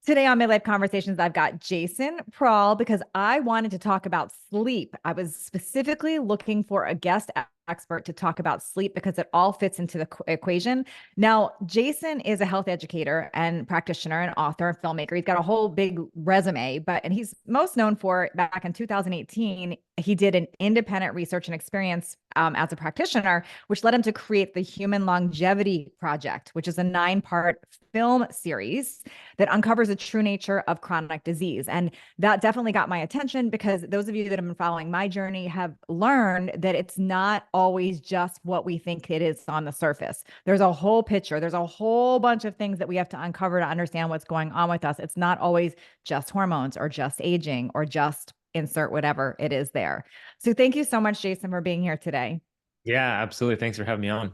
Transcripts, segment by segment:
Today on My Life Conversations, I've got Jason Prall because I wanted to talk about sleep. I was specifically looking for a guest expert to talk about sleep because it all fits into the equation. Now, Jason is a health educator and practitioner and author and filmmaker. He's got a whole big resume, and he's most known for back in 2018, he did an independent research and experience as a practitioner, which led him to create the Human Longevity Project, which is a 9-part film series that uncovers the true nature of chronic disease. And that definitely got my attention because those of you that have been following my journey have learned that it's not always just what we think it is on the surface. There's a whole picture. There's a whole bunch of things that we have to uncover to understand what's going on with us. It's not always just hormones or just aging or just insert whatever it is there. So thank you so much, Jason, for being here today. Yeah, absolutely. Thanks for having me on.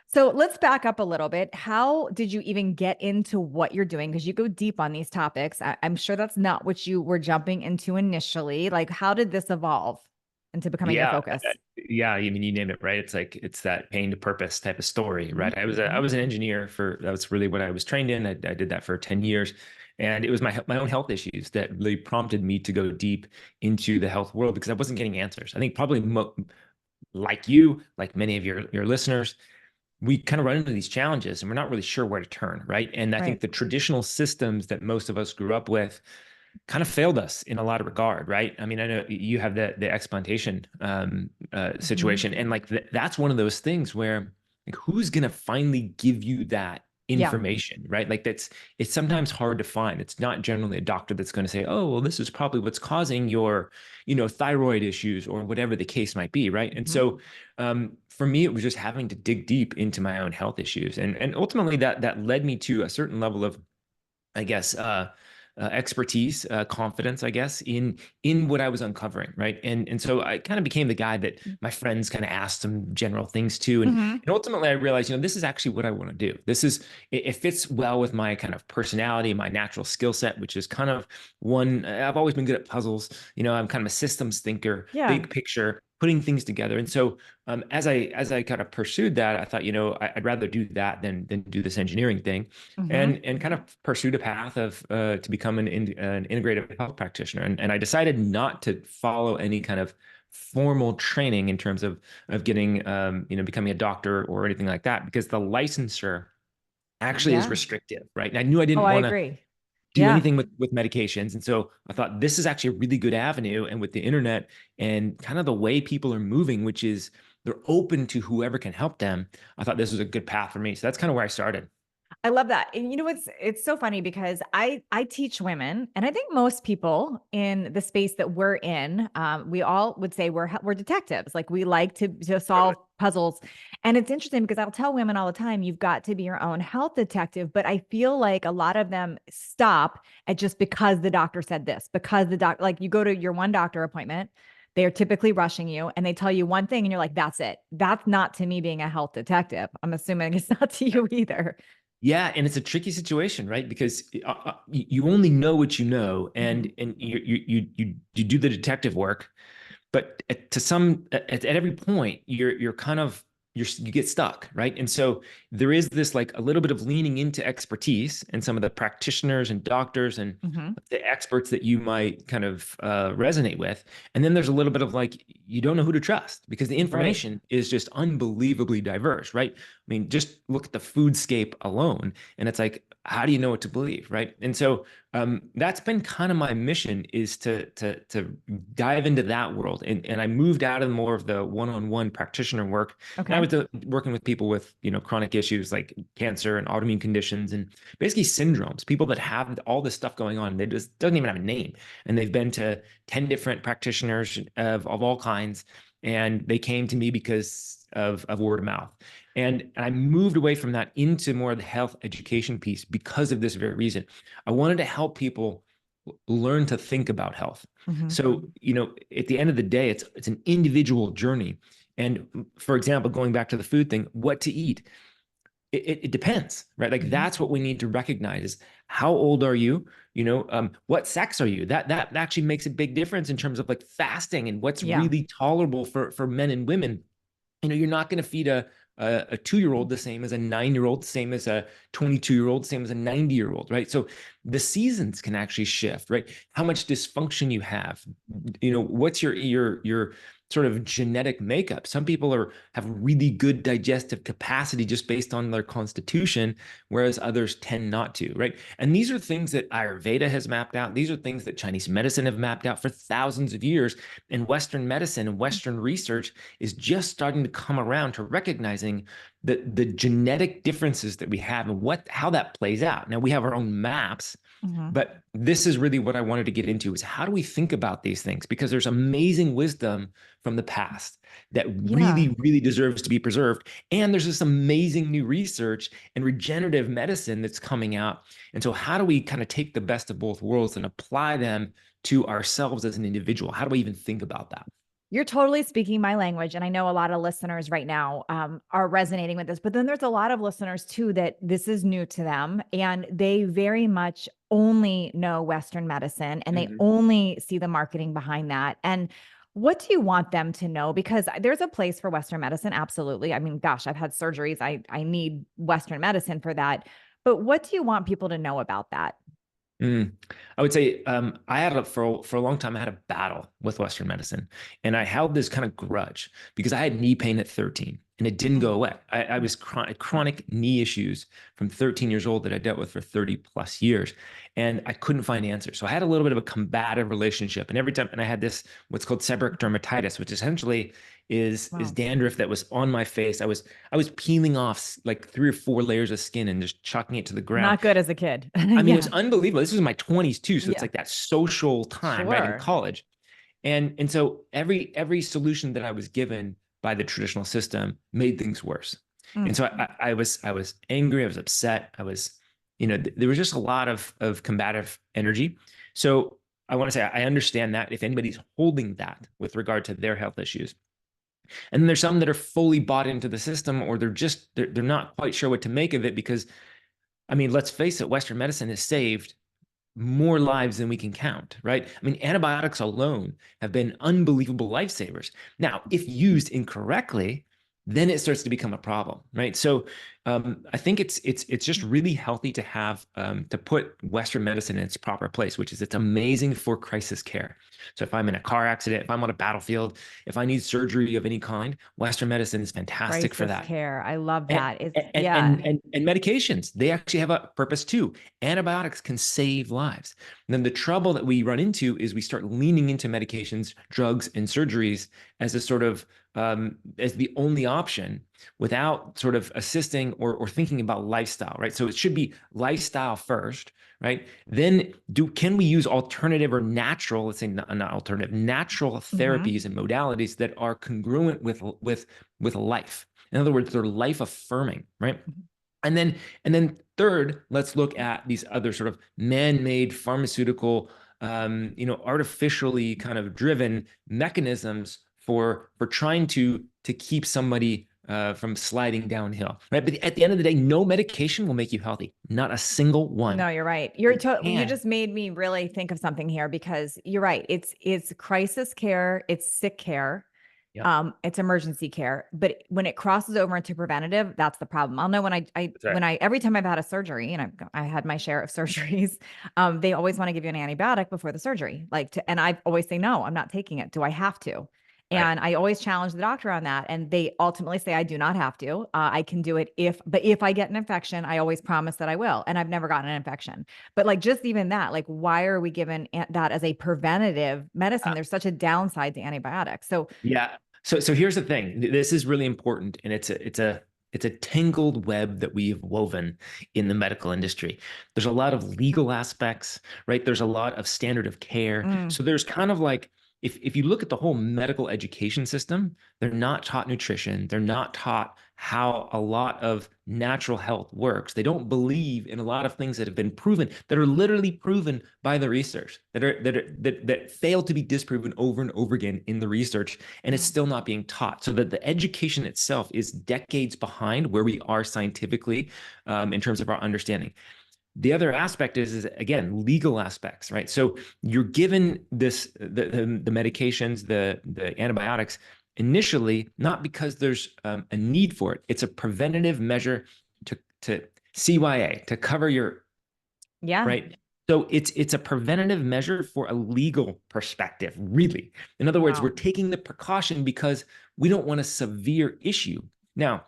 So let's back up a little bit. How did you even get into what you're doing? Because you go deep on these topics. I'm sure that's not what you were jumping into initially. Like, how did this evolve into becoming your Yeah, focus? yeah. I mean, you name it, right? It's like it's that pain to purpose type of story, right? I Mhm. was an engineer for that was really what I was trained in. I did that for 10 years, and it was my own health issues that really prompted me to go deep into the health world because I wasn't getting answers. I think probably like you, like many of your listeners, we kind of run into these challenges and we're not really sure where to turn, right? And I think Right. the traditional systems that most of us grew up with kind of failed us in a lot of regard, right? I mean, I know you have the explantation Mhm. situation, and like that's one of those things where like who's gonna finally give you that Yeah. information, right? Like it's sometimes hard to find. It's not generally a doctor that's going to say, oh, well, this is probably what's causing your, thyroid issues or whatever the case might be, right? And Mhm. so for me, it was just having to dig deep into my own health issues, and ultimately that led me to a certain level of, I guess, expertise, confidence, I guess, in what I was uncovering, right? And so I kind of became the guy that my friends kind of asked some general things to, Mhm. and ultimately I realized, this is actually what I want to do. It fits well with my kind of personality, my natural skill set, which is kind of one. I've always been good at puzzles. I'm kind of a systems thinker, Yeah. big picture, putting things together, and so as I kind of pursued that, I thought, I'd rather do that than do this engineering thing, Mhm. and kind of pursued a path of to become an integrative health practitioner. And I decided not to follow any kind of formal training in terms of getting becoming a doctor or anything like that, because the licensure actually is Yeah. restrictive, right? And I knew I Oh, didn't I want to agree. do Yeah. anything with medications. And so I thought this is actually a really good avenue. And with the internet and kind of the way people are moving, which is they're open to whoever can help them, I thought this was a good path for me. So that's kind of where I started. I love that. And you know it's so funny because I teach women, and I think most people in the space that we're in, we all would say we're detectives. Like we like to solve Totally. puzzles. And it's interesting because I'll tell women all the time, you've got to be your own health detective. But I feel like a lot of them stop at just because the doctor said this, because the doc, like you go to your one doctor appointment. They are typically rushing you and they tell you one thing and you're like, that's it. That's not to me being a health detective. I'm assuming it's not to you either. Yeah, and it's a tricky situation, right? Because you only know what you know, Mhm. and you do the detective work, but at every point you're kind of you get stuck, right? And so there is this like a little bit of leaning into expertise and some of the practitioners and doctors and Mhm. the experts that you might kind of resonate with, and then there's a little bit of like you don't know who to trust because the Right. information is just unbelievably diverse, right? I mean, just look at the foodscape alone, and it's like, how do you know what to believe, right? And so that's been kind of my mission, is to dive into that world, and I moved out of more of the one-on-one practitioner work, and I Okay. was working with people with chronic issues like cancer and autoimmune conditions and basically syndromes, people that have all this stuff going on, they just doesn't even have a name, and they've been to 10 different practitioners of all kinds, and they came to me because of word of mouth. And I moved away from that into more of the health education piece because of this very reason. I wanted to help people learn to think about health. Mhm. So, at the end of the day, it's an individual journey. And for example, going back to the food thing, what to eat, it depends, right? Like Mhm. that's what we need to recognize is how old are you? What sex are you? That actually makes a big difference in terms of like fasting and what's Yeah. really tolerable for men and women. You're not going to feed a 2-year-old the same as a 9-year-old, same as a 22-year-old, same as a 90-year-old, right? So the seasons can actually shift, right? How much dysfunction you have, what's your sort of genetic makeup. Some people have really good digestive capacity just based on their constitution, whereas others tend not to, right? And these are things that Ayurveda has mapped out. These are things that Chinese medicine have mapped out for thousands of years. And Western medicine and Western research is just starting to come around to recognizing the genetic differences that we have and how that plays out. Now we have our own maps, but this is really what I wanted to get into, is how do we think about these things? Because there's amazing wisdom from the past that really, really deserves to be preserved. And there's this amazing new research and regenerative medicine that's coming out. And so how do we kind of take the best of both worlds and apply them to ourselves as an individual? How do we even think about that? You're totally speaking my language. And I know a lot of listeners right now are resonating with this, but then there's a lot of listeners too that this is new to them and they very much only know Western medicine and they only see the marketing behind that. And what do you want them to know? Because there's a place for Western medicine. Absolutely. I mean, gosh, I've had surgeries. I need Western medicine for that. But what do you want people to know about that? I would say I had for a long time. I had a battle with Western medicine, and I held this kind of grudge because I had knee pain at 13, and it didn't go away. I was chronic knee issues from 13 years old that I dealt with for 30 plus years, and I couldn't find answers. So I had a little bit of a combative relationship, and every time, and I had this what's called seborrheic dermatitis, which essentially is dandruff that was on my face. I was peeling off like 3 or 4 layers of skin and just chucking it to the ground. Not good as a kid. I mean, it was unbelievable. This was in my 20s too. So it's like that social time, right, in college. And so every solution that I was given by the traditional system made things worse. And so I was angry, I was upset, I was, there was just a lot of combative energy. So I want to say I understand that if anybody's holding that with regard to their health issues. And then there's some that are fully bought into the system, or they're not quite sure what to make of it because, I mean, let's face it, Western medicine has saved more lives than we can count, right? I mean, antibiotics alone have been unbelievable lifesavers. Now, if used incorrectly, then it starts to become a problem, right? So I think it's just really healthy to have to put Western medicine in its proper place, which is it's amazing for crisis care. So if I'm in a car accident, if I'm on a battlefield, if I need surgery of any kind, Western medicine is fantastic for that. Care. I love that. And medications, they actually have a purpose too. Antibiotics can save lives. And then the trouble that we run into is we start leaning into medications, drugs, and surgeries as a sort of as the only option without sort of assisting or thinking about lifestyle, right? So it should be lifestyle first, right? Then can we use alternative or natural, let's say not alternative, natural therapies and modalities that are congruent with life. In other words, they're life affirming, right? And then third, let's look at these other sort of man-made pharmaceutical, artificially kind of driven mechanisms for trying to keep somebody from sliding downhill, right? But at the end of the day, no medication will make you healthy. Not a single one. No, you're right. You just made me really think of something here because you're right. It's crisis care, it's sick care, it's emergency care. But when it crosses over into preventative, that's the problem. I'll know when every time I've had a surgery, and I had my share of surgeries, they always want to give you an antibiotic before the surgery, and I always say no, I'm not taking it. Do I have to? And I always challenge the doctor on that. And they ultimately say, I do not have to. I can do it but if I get an infection, I always promise that I will. And I've never gotten an infection. But just even that, why are we given that as a preventative medicine? There's such a downside to antibiotics. So So here's the thing. This is really important. And it's a tangled web that we've woven in the medical industry. There's a lot of legal aspects, right? There's a lot of standard of care. So there's kind of if you look at the whole medical education system, they're not taught nutrition. They're not taught how a lot of natural health works. They don't believe in a lot of things that have been proven, that are literally proven by the research, that fail to be disproven over and over again in the research, and it's still not being taught. So that the education itself is decades behind where we are scientifically in terms of our understanding. The other aspect is again, legal aspects, right? So you're given the medications, the antibiotics, initially, not because there's a need for it. It's a preventative measure to CYA, to cover your, Yeah. right? So it's a preventative measure for a legal perspective, really. In other words, we're Wow. taking the precaution because we don't want a severe issue. Now,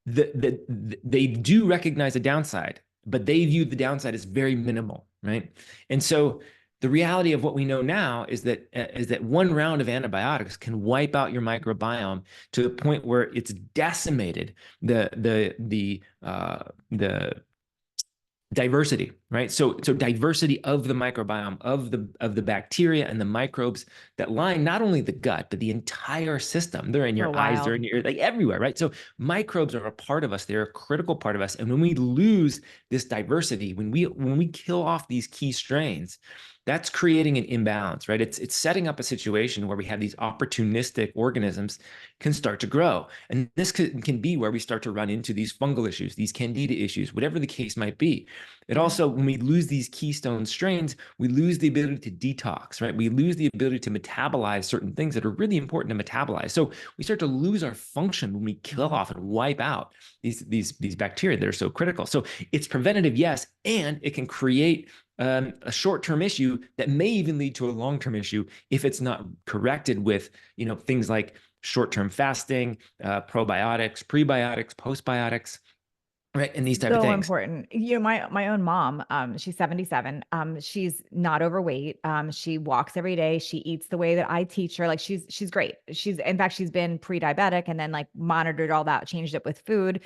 they do recognize a downside, but they view the downside as very minimal, right? And so the reality of what we know now is that one round of antibiotics can wipe out your microbiome to the point where it's decimated the diversity, right? So diversity of the microbiome, of the bacteria and the microbes that line not only the gut but the entire system. They're in So your eyes, they're in wild. your, like, everywhere, right? So microbes are a part of us. They're a critical part of us. And when we lose this diversity, when we kill off these key strains, that's creating an imbalance, right? It's setting up a situation where we have these opportunistic organisms can start to grow. And this can be where we start to run into these fungal issues, these candida issues, whatever the case might be. It Yeah. also, when we lose these keystone strains, we lose the ability to detox, right? We lose the ability to metabolize certain things that are really important to metabolize. So we start to lose our function when we kill off and wipe out these bacteria that are so critical. So it's preventative, yes, and it can create a short-term issue that may even lead to a long-term issue if it's not corrected with, things like short-term fasting, probiotics, prebiotics, postbiotics, right, and these type of So things. important. My own mom, she's 77. She's not overweight. She walks every day. She eats the way that I teach her. Like she's great. In fact, she's been pre-diabetic and then like monitored all that, changed it with food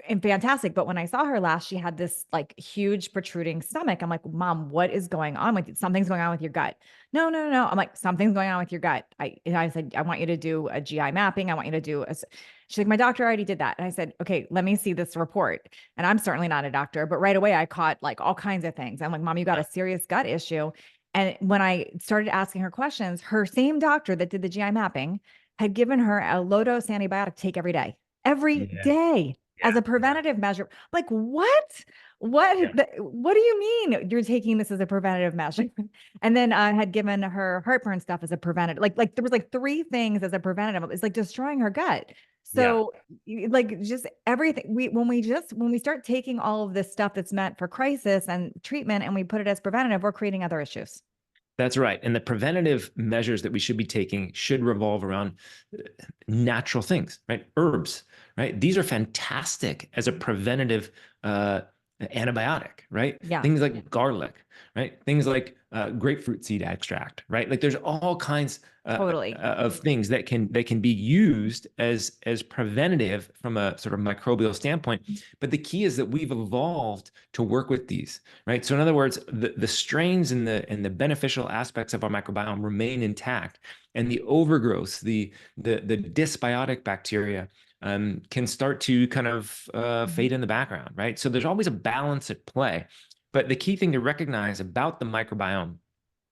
and fantastic. But when I saw her last, she had this like huge protruding stomach. I'm like, Mom, what is going on with you? Something's going on with your gut. No, no, no, no. I'm like, something's going on with your gut. I said, I want you to do a GI mapping. I want you to do a. She's like, my doctor already did that. And I said, okay, let me see this report. And I'm certainly not a doctor, but right away I caught like all kinds of things. I'm like, Mom, you got a serious gut issue. And when I started asking her questions, her same doctor that did the GI mapping had given her a low dose antibiotic take every Yeah, day as yeah, a yeah, preventative measure. Like, what? What? yeah. What do you mean you're taking this as a preventative measure? And then I had given her heartburn stuff as a preventative. Like there was like three things as a preventative. It's like destroying her gut. Yeah. So like just everything when we start taking all of this stuff that's meant for crisis and treatment and we put it as preventative, we're creating other issues. That's right. And the preventative measures that we should be taking should revolve around natural things, right? Herbs, right? These are fantastic as a preventative antibiotic, right? Yeah, Things like garlic, right? Things like grapefruit seed extract, right? Like there's all kinds totally. of things that can be used as preventative from a sort of microbial standpoint. But the key is that we've evolved to work with these, right? So in other words, the strains and the beneficial aspects of our microbiome remain intact, and the overgrowth, the dysbiotic bacteria can start to kind of fade in the background, right? So there's always a balance at play. But the key thing to recognize about the microbiome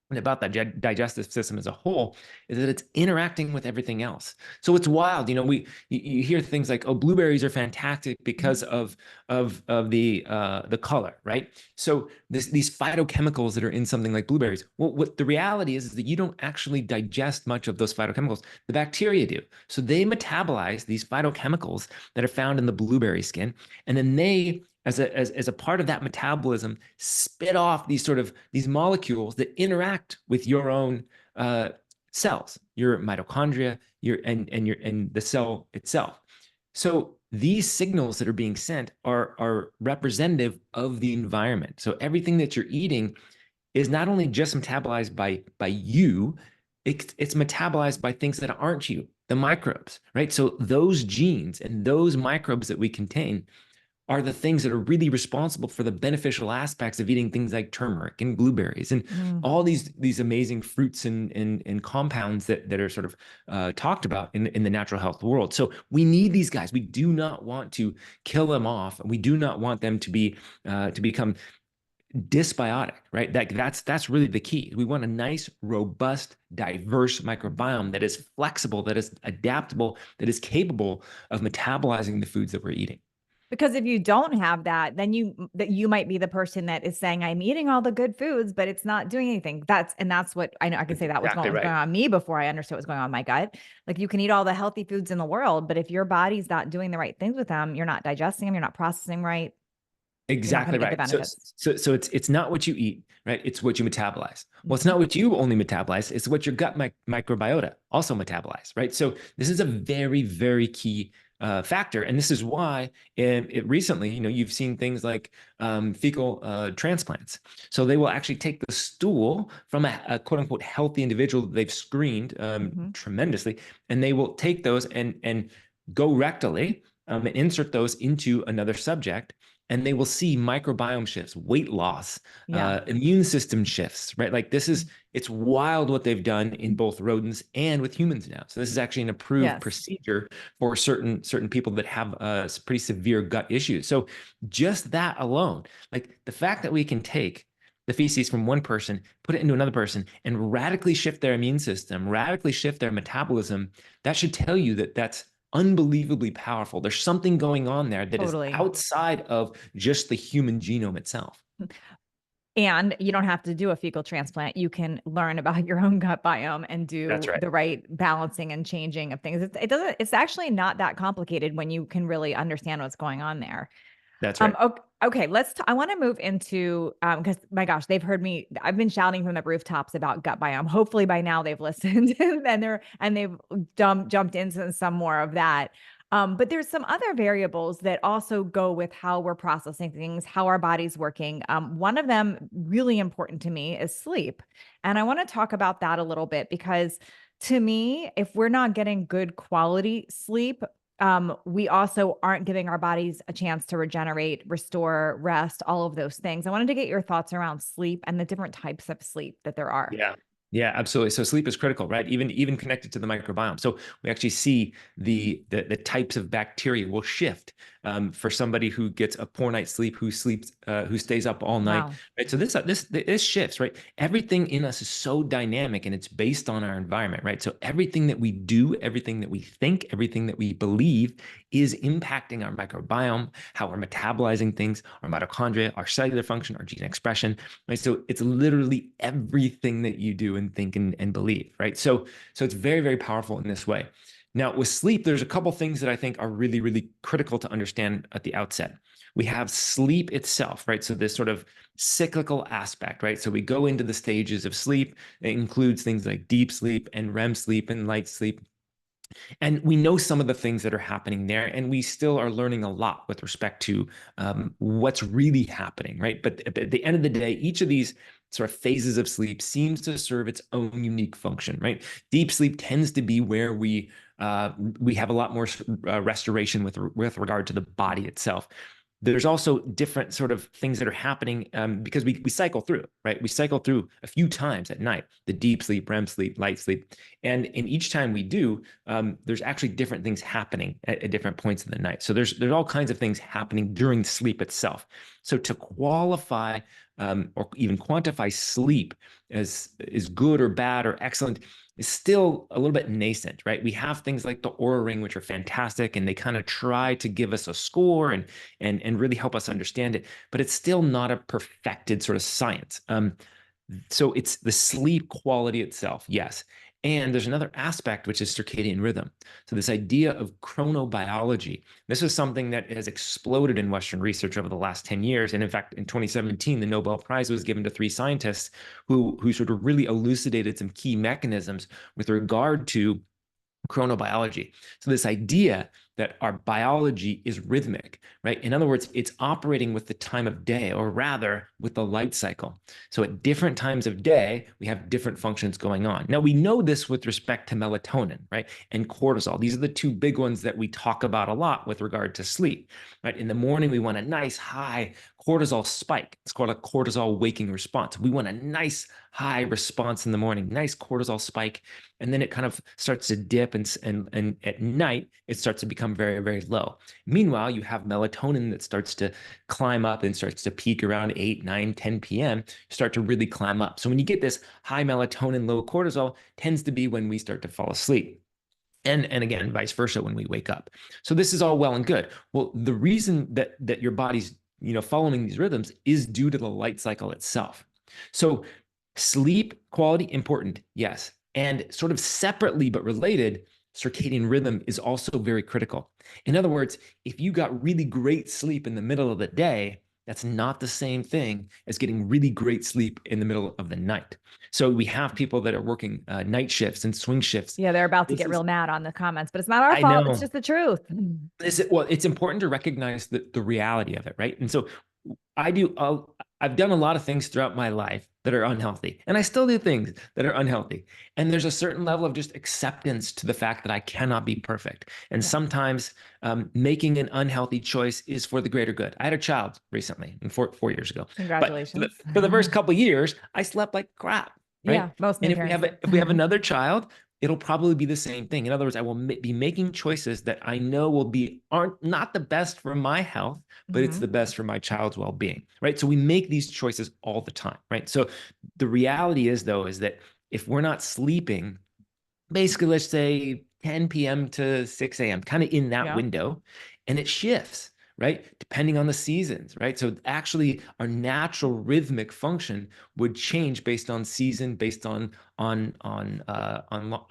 and about that digestive system as a whole is that it's interacting with everything else. So it's wild. You hear things like, oh, blueberries are fantastic because of the color, right? So these phytochemicals that are in something like blueberries. Well, what the reality is that you don't actually digest much of those phytochemicals. The bacteria do. So they metabolize these phytochemicals that are found in the blueberry skin, and then they as a part of that metabolism, spit off these molecules that interact with your own cells, your mitochondria, and the cell itself. So these signals that are being sent are representative of the environment. So everything that you're eating is not only just metabolized by you, it's metabolized by things that aren't you, the microbes, right? So those genes and those microbes that we contain are the things that are really responsible for the beneficial aspects of eating things like turmeric and blueberries and Mm. all these amazing fruits and compounds that are sort of talked about in the natural health world. So we need these guys. We do not want to kill them off. We do not want them to become dysbiotic, right? That's really the key. We want a nice, robust, diverse microbiome that is flexible, that is adaptable, that is capable of metabolizing the foods that we're eating. Because if you don't have that, then you might be the person that is saying, I'm eating all the good foods, but it's not doing anything. That's what I know. I can That's say that exactly was going right. on me before I understood what was going on in my gut. Like you can eat all the healthy foods in the world, but if your body's not doing the right things with them, you're not digesting them, you're not processing right, you're not going Exactly to get the right. So, benefits. so it's not what you eat, right? It's what you metabolize. Well, it's Mhm. not what you only metabolize. It's what your gut microbiota also metabolize, right? So this is a very, very key factor, and this is why it recently, you've seen things like fecal transplants. So they will actually take the stool from a quote unquote healthy individual that they've screened Mhm. tremendously, and they will take those and go rectally and insert those into another subject, and they will see microbiome shifts, weight loss, Yeah. immune system shifts, right? Like it's wild what they've done in both rodents and with humans now. So this is actually an approved Yes. procedure for certain people that have pretty severe gut issues. So just that alone, like the fact that we can take the feces from one person, put it into another person, and radically shift their immune system, radically shift their metabolism, that should tell you that that's unbelievably powerful. There's something going on there that is Totally. outside of just the human genome itself. And you don't have to do a fecal transplant. You can learn about your own gut biome and That's do right. the right balancing and changing of things. It doesn't, it's actually not that complicated when you can really understand what's going on there. That's right. Okay, I want to move into because my gosh, they've heard me. I've been shouting from the rooftops about gut biome. Hopefully by now they've listened and they've jumped into some more of that. But there's some other variables that also go with how we're processing things, how our body's working. One of them really important to me is sleep. And I want to talk about that a little bit because to me, if we're not getting good quality sleep, we also aren't giving our bodies a chance to regenerate, restore, rest, all of those things. I wanted to get your thoughts around sleep and the different types of sleep that there are. Yeah. Yeah, absolutely. So sleep is critical, right? Even connected to the microbiome. So we actually see the types of bacteria will shift for somebody who gets a poor night's sleep, who stays up all night, Wow. right? So this shifts, right? Everything in us is so dynamic, and it's based on our environment, right? So everything that we do, everything that we think, everything that we believe is impacting our microbiome, how we're metabolizing things, our mitochondria, our cellular function, our gene expression, right? So it's literally everything that you do and think and believe, right? So it's very, very powerful in this way. Now, with sleep, there's a couple things that I think are really, really critical to understand at the outset. We have sleep itself, right? So this sort of cyclical aspect, right? So we go into the stages of sleep. It includes things like deep sleep and REM sleep and light sleep. And we know some of the things that are happening there, and we still are learning a lot with respect to what's really happening, right? But at the end of the day, each of these sort of phases of sleep seems to serve its own unique function, right? Deep sleep tends to be where we have a lot more restoration with regard to the body itself. There's also different sort of things that are happening because we cycle through, right? We cycle through a few times at night, the deep sleep, REM sleep, light sleep. And in each time we do, there's actually different things happening at different points in the night. So there's all kinds of things happening during sleep itself. So to qualify or even quantify sleep as is good or bad or excellent is still a little bit nascent, right? We have things like the Aura Ring, which are fantastic, and they kind of try to give us a score and really help us understand it, but it's still not a perfected sort of science. So it's the sleep quality itself, yes. And there's another aspect, which is circadian rhythm. So this idea of chronobiology, this is something that has exploded in Western research over the last 10 years. And in fact, in 2017, the Nobel Prize was given to three scientists who sort of really elucidated some key mechanisms with regard to chronobiology. So this idea that our biology is rhythmic, right? In other words, it's operating with the time of day, or rather with the light cycle. So at different times of day, we have different functions going on. Now we know this with respect to melatonin, right? And cortisol. These are the two big ones that we talk about a lot with regard to sleep, right? In the morning, we want a nice high cortisol spike. It's called a cortisol waking response. We want a nice high response in the morning, nice cortisol spike, and then it kind of starts to dip, and at night it starts to become very, very low. Meanwhile, you have melatonin that starts to climb up and starts to peak around 8, 9, 10 p.m., start to really climb up. So when you get this high melatonin, low cortisol, tends to be when we start to fall asleep. And again, vice versa when we wake up. So this is all well and good. Well, the reason that your body's following these rhythms is due to the light cycle itself. So sleep quality important, yes, and sort of separately but related, circadian rhythm is also very critical. In other words, if you got really great sleep in the middle of the day, that's not the same thing as getting really great sleep in the middle of the night. So we have people that are working night shifts and swing shifts. Yeah, they're about to This get is, real mad on the comments, but it's not our I fault. It's know. just the truth. Well, it's important to recognize the reality of it, right? And so I do. I've done a lot of things throughout my life that are unhealthy, and I still do things that are unhealthy. And there's a certain level of just acceptance to the fact that I cannot be perfect. And Yeah. sometimes making an unhealthy choice is for the greater good. I had a child recently, 4 years ago, but Congratulations. for the first couple of years, I slept like crap, Yeah, right? most And new parents. if we have another child, it'll probably be the same thing. In other words, I will be making choices that I know aren't not the best for my health, but it's Mhm. the best for my child's well-being, right? So we make these choices all the time, right? So the reality is, though, is that if we're not sleeping, basically, let's say 10 p.m. to 6 a.m., kind of in that Yeah. window, and it shifts, right? Depending on the seasons, right? So actually, our natural rhythmic function would change based on season, based on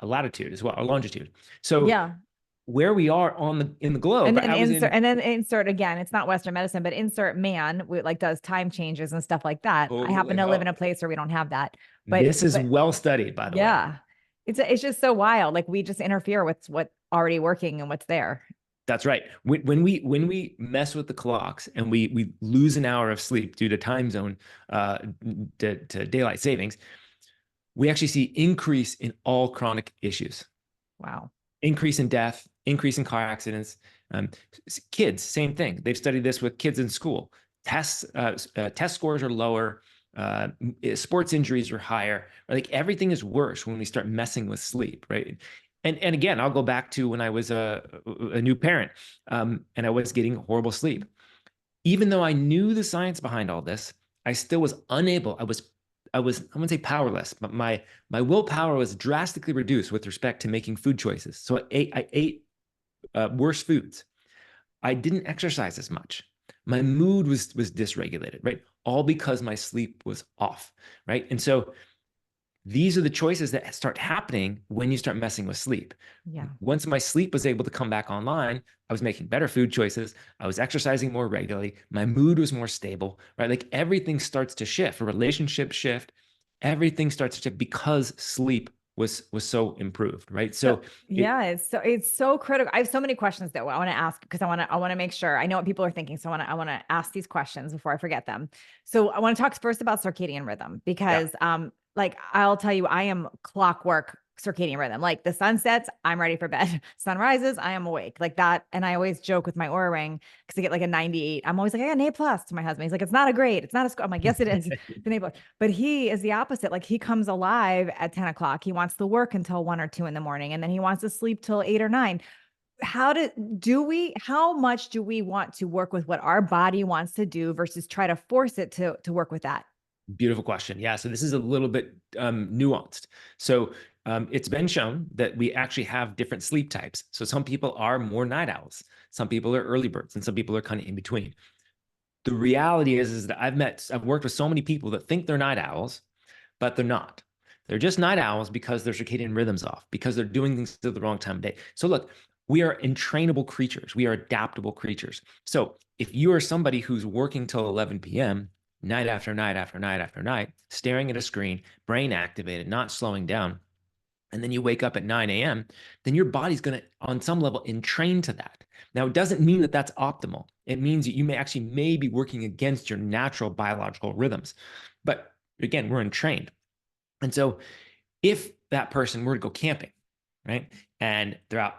latitude as well, or longitude. So Yeah. where we are in the globe, And right? then I was insert in and then insert again. It's not Western medicine, but insert man like does time changes and stuff like that. I happen totally. to live Oh, in a place where we don't have that. But this is well studied, by the way. yeah, it's just so wild. Like we just interfere with what's already working and what's there. That's right. When we mess with the clocks and we lose an hour of sleep due to time zone uh, to daylight savings, we actually see increase in all chronic issues, Wow. increase in death, increase in car accidents. Um, Kids, same thing. They've studied this with kids in school. Test scores are lower. Sports injuries are higher. Like everything is worse when we start messing with sleep, right? And again, I'll go back to when I was a new parent, and I was getting horrible sleep. Even though I knew the science behind all this, I still was unable. I wouldn't say powerless, but my willpower was drastically reduced with respect to making food choices. So I ate worse foods. I didn't exercise as much. My mood was dysregulated, right? All because my sleep was off, right? And so these are the choices that start happening when you start messing with sleep. Yeah. Once my sleep was able to come back online, I was making better food choices. I was exercising more regularly. My mood was more stable, right? Like everything starts to shift, a relationship shift, everything starts to shift because sleep was so improved, right? So So it yeah, it's so critical. I have so many questions that I want to ask because I want to make sure I know what people are thinking. So I want to ask these questions before I forget them. So I want to talk first about circadian rhythm yeah, because like I'll tell you, I am clockwork circadian rhythm. Like the sun sets, I'm ready for bed. Sun rises, I am awake. Like that. And I always joke with my Aura ring because I get like a 98. I'm always like, I got an A plus to my husband. He's like, it's not a grade. It's not a score. I'm like, yes, it is. It's an A plus. But he is the opposite. Like he comes alive at 10 o'clock. He wants to work until 1 or 2 in the morning. And then he wants to sleep till 8 or 9. How much do we want to work with what our body wants to do versus try to force it to work with that? beautiful question. Yeah, so this is a little bit nuanced. So it's been shown that we actually have different sleep types. So some people are more night owls, some people are early birds, and some people are kind of in between. The reality is that I've worked with so many people that think they're night owls, but they're not. They're just night owls because their circadian rhythm's off, because they're doing things at the wrong time of day. So look, we are entrainable creatures. We are adaptable creatures. So if you are somebody who's working till 11 p.m., night after night after night after night, staring at a screen, brain activated, not slowing down, and then you wake up at 9 a.m., then your body's going to, on some level, entrain to that. Now, it doesn't mean that that's optimal. It means that you may be working against your natural biological rhythms. But again, we're entrained. And so if that person were to go camping, right, and they're out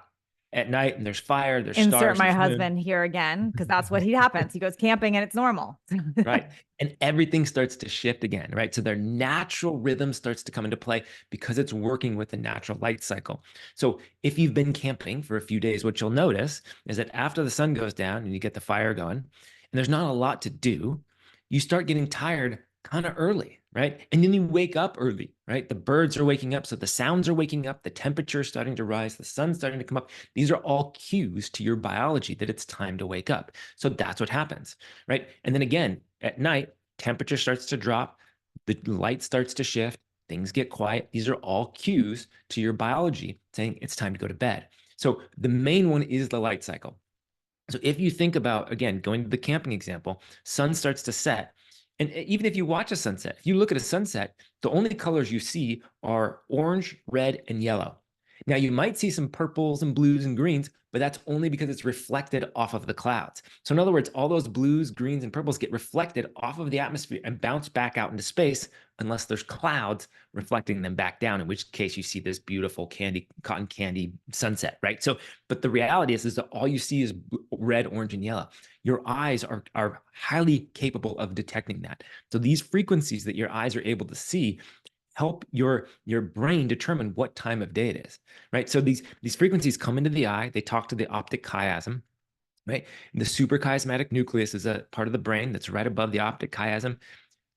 at night and there's fire, there's Insert stars, my there's moon, husband here again, because that's what he happens. He goes camping and it's normal. right? And everything starts to shift again, right? So their natural rhythm starts to come into play because it's working with the natural light cycle. So if you've been camping for a few days, what you'll notice is that after the sun goes down and you get the fire going, and there's not a lot to do, you start getting tired kind of early, right? And then you wake up early, right? The birds are waking up. So the sounds are waking up, the temperature is starting to rise, the sun's starting to come up. These are all cues to your biology that it's time to wake up. So that's what happens, right? And then again, at night, temperature starts to drop, the light starts to shift, things get quiet. These are all cues to your biology saying it's time to go to bed. So the main one is the light cycle. So if you think about, again, going to the camping example, sun starts to set. And even if you watch a sunset, if you look at a sunset, the only colors you see are orange, red, and yellow. Now, you might see some purples and blues and greens, but that's only because it's reflected off of the clouds. So in other words, all those blues, greens, and purples get reflected off of the atmosphere and bounce back out into space unless there's clouds reflecting them back down, in which case you see this beautiful cotton candy sunset, right? So, but the reality is that all you see is red, orange, and yellow. Your eyes are highly capable of detecting that. So these frequencies that your eyes are able to see help your brain determine what time of day it is, right? So these frequencies come into the eye, they talk to the optic chiasm, right? And the suprachiasmatic nucleus is a part of the brain that's right above the optic chiasm.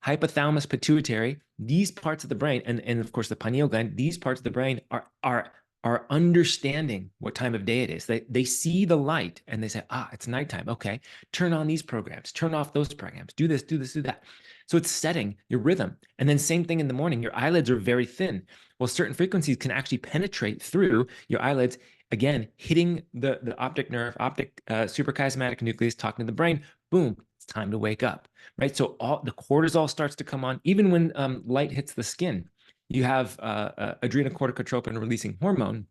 Hypothalamus, pituitary, these parts of the brain, and of course the pineal gland, these parts of the brain are understanding what time of day it is. They see the light and they say, it's nighttime. Okay, turn on these programs, turn off those programs, do this, do this, do that. So it's setting your rhythm. And then same thing in the morning, your eyelids are very thin. Well, certain frequencies can actually penetrate through your eyelids, again, hitting the optic nerve, suprachiasmatic nucleus, talking to the brain, boom, it's time to wake up, right? So all the cortisol starts to come on, even when light hits the skin. You have adrenocorticotropin releasing hormone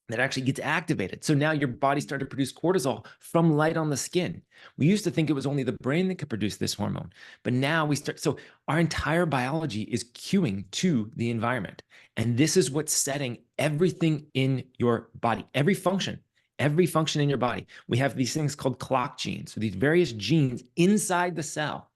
that actually gets activated. So now your body started to produce cortisol from light on the skin. We used to think it was only the brain that could produce this hormone, but now we start. So our entire biology is cueing to the environment. And this is what's setting everything in your body, every function in your body. We have these things called clock genes, so these various genes inside the cell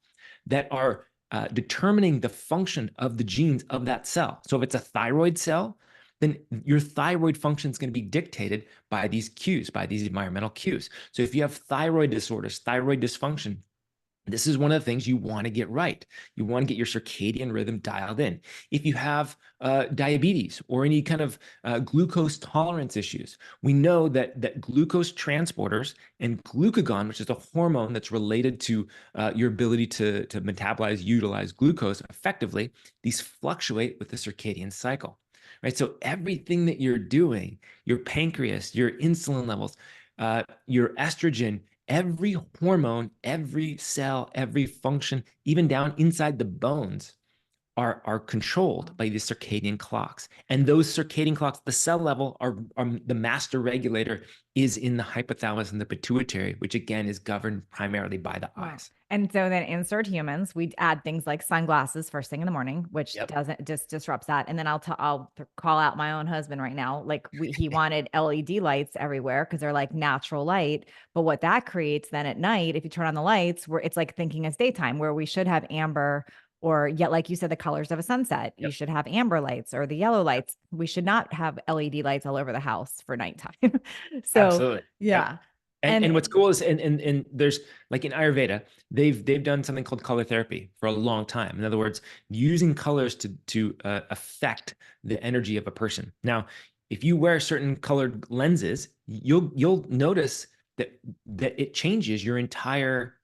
that are determining the function of the genes of that cell. So if it's a thyroid cell, then your thyroid function is going to be dictated by these cues, by these environmental cues. So if you have thyroid disorders, thyroid dysfunction, this is one of the things you want to get right. You want to get your circadian rhythm dialed in. If you have diabetes or any kind of glucose tolerance issues, we know that glucose transporters and glucagon, which is a hormone that's related to your ability to metabolize, utilize glucose effectively, these fluctuate with the circadian cycle, right? So everything that you're doing, your pancreas, your insulin levels, your estrogen, every hormone, every cell, every function, even down inside the bones, are controlled by the circadian clocks. And those circadian clocks, the cell level, are the master regulator is in the hypothalamus and the pituitary, which again is governed primarily by the eyes. And so then insert humans, we add things like sunglasses first thing in the morning, which Yep. doesn't just disrupts that. And then I'll call out my own husband right now. Like he wanted LED lights everywhere because they're like natural light. But what that creates then at night, if you turn on the lights, where it's like thinking it's daytime, where we should have amber or yet, like you said, the colors of a sunset. You Yep. should have amber lights or the yellow lights. We should not have LED lights all over the house for nighttime. So Absolutely. yeah. Yep. And what's cool is and there's like in Ayurveda, they've done something called color therapy for a long time. In other words, using colors to affect the energy of a person. Now, if you wear certain colored lenses, you'll notice that it changes your entire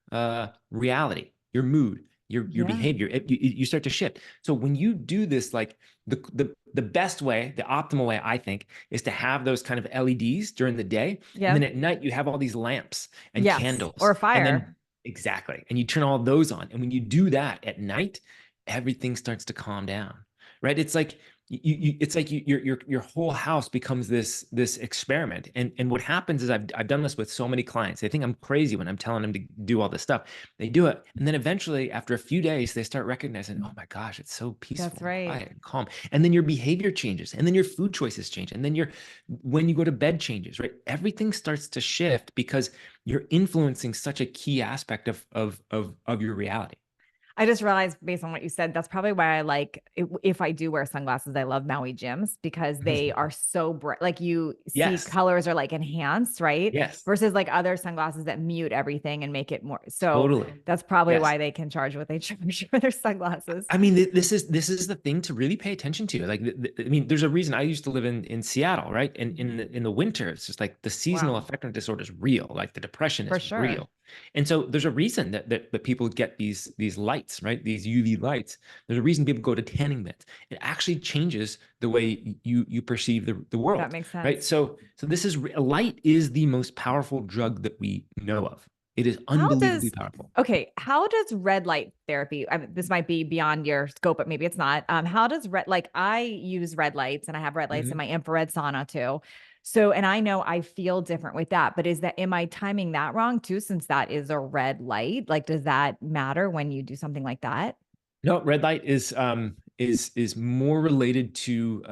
reality, your mood, your behavior. You start to shift. So when you do this, like the best way, the optimal way, I think, is to have those kind of LEDs during the day. Yeah. And then at night, you have all these lamps and candles. Or fire. And then, exactly. And you turn all those on. And when you do that at night, everything starts to calm down, right? It's like it's like your whole house becomes this experiment. And what happens is I've done this with so many clients. They think I'm crazy when I'm telling them to do all this stuff. They do it, and then eventually, after a few days, they start recognizing, oh my gosh, it's so peaceful, That's right. quiet, and calm. And then your behavior changes, and then your food choices change, and then when you go to bed changes, right? Everything starts to shift because you're influencing such a key aspect of your reality. I just realized based on what you said, that's probably why I like if I do wear sunglasses, I love Maui Jims because they are so bright. Like you see Yes. colors are like enhanced, right? Yes. Versus like other sunglasses that mute everything and make it more. So Totally. that's probably Yes. why they can charge what they charge for their sunglasses. I mean, this is the thing to really pay attention to. Like, I mean, there's a reason I used to live in Seattle, right? And in the winter, it's just like the seasonal Wow, affective disorder is real. Like the depression for is sure. real. And so there's a reason that people get these lights, right? These UV lights. There's a reason people go to tanning beds. It actually changes the way you perceive the That world, makes right? sense. So this is light is the most powerful drug that we know of. It is How unbelievably does powerful. okay, how does red light therapy, I mean, this might be beyond your scope, but maybe it's not. How does red like I use red lights and I have red lights in Mhm. my infrared sauna too. So, and I know I feel different with that, but is that am I timing that wrong too, since that is a red light? Like, does that matter when you do something like that? No, red light is more related to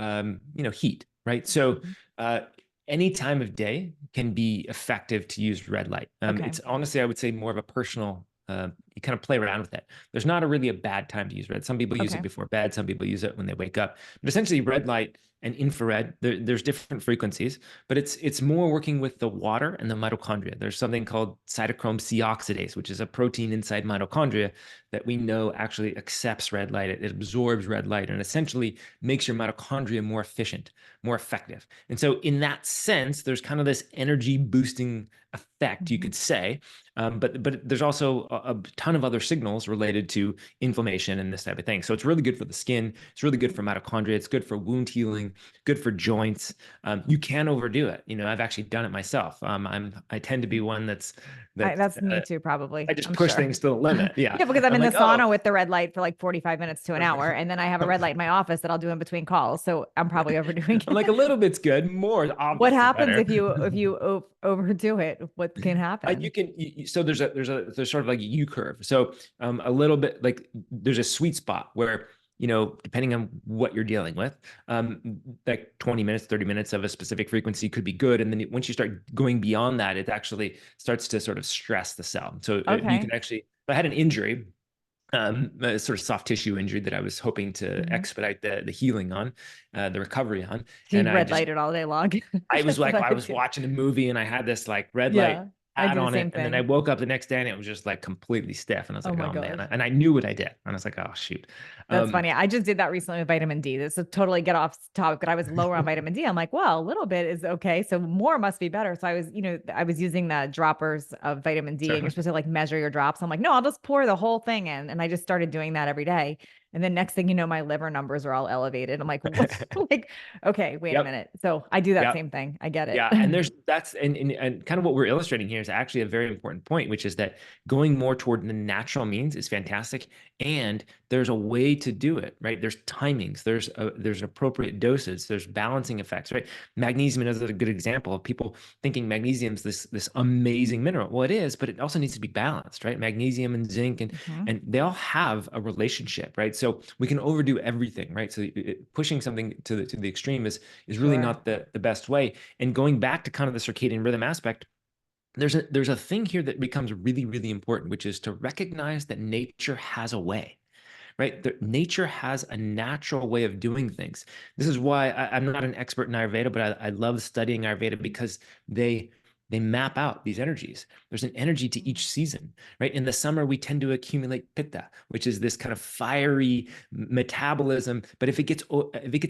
heat, right? So Mhm. uh, any time of day can be effective to use red light. Okay. It's honestly, I would say, more of a personal. You kind of play around with it. There's not a really a bad time to use red. Some people use it Okay. before bed. Some people use it when they wake up. But essentially, red light and infrared, there's different frequencies, but it's more working with the water and the mitochondria. There's something called cytochrome C oxidase, which is a protein inside mitochondria that we know actually accepts red light. It absorbs red light and essentially makes your mitochondria more efficient, more effective. And so, in that sense, there's kind of this energy boosting effect, you Mhm. could say. But there's also a ton of other signals related to inflammation and this type of thing. So it's really good for the skin. It's really good for mitochondria. It's good for wound healing. Good for joints. You can overdo it. I've actually done it myself. I tend to be one that's That's me too, probably. I just I'm push sure. things to the limit. Yeah. Yeah, because I'm I'm in the like, oh, sauna with the red light for like 45 minutes to an hour. And then I have a red light in my office that I'll do in between calls. So I'm probably overdoing I'm like it. a little bit's good. More What obviously happens better. if you overdo it? What can You happen? can so there's sort of like a U curve. So a little bit like there's a sweet spot where depending on what you're dealing with, like 20 minutes, 30 minutes of a specific frequency could be good. And then once you start going beyond that, it actually starts to sort of stress the cell. So you Okay. can actually, if I had an injury, a sort of soft tissue injury that I was hoping to Hmm. expedite the healing on, the recovery on, So and you'd I red just light it all day long. I was That's what like, I I would was do. watching a movie and I had this like red light Yeah, I pad do the on it. same And then I thing. woke up the next day and it was just like completely stiff. And I was Oh like, my oh man. gosh. And I knew what I did. And I was like, oh shoot. That's Um, funny. I just did that recently with vitamin D. This is totally get off topic, but I was lower on vitamin D. I'm like, well, a little bit is okay. So more must be better. So I was using the droppers of vitamin D and you're sure. supposed to like measure your drops. I'm like, no, I'll just pour the whole thing in. And I just started doing that every day. And then next thing you know, my liver numbers are all elevated. I'm like, what? Like, okay, wait a Yep. minute. So I do that Yep. same thing. I get it. Yeah, and and kind of what we're illustrating here is actually a very important point, which is that going more toward the natural means is fantastic, and there's a way to do it, right? There's timings, there's appropriate doses, there's balancing effects, right? Magnesium is a good example of people thinking magnesium is this amazing mineral. Well, it is, but it also needs to be balanced, right? Magnesium and zinc Mhm. and they all have a relationship, right? So we can overdo everything, right? So pushing something to the extreme is really Sure. not the best way. And going back to kind of the circadian rhythm aspect, there's a thing here that becomes really, really important, which is to recognize that nature has a way, right? Nature has a natural way of doing things. This is why I'm not an expert in Ayurveda, but I love studying Ayurveda because they map out these energies. There's an energy to each season, right? In the summer, we tend to accumulate pitta, which is this kind of fiery metabolism. But if it gets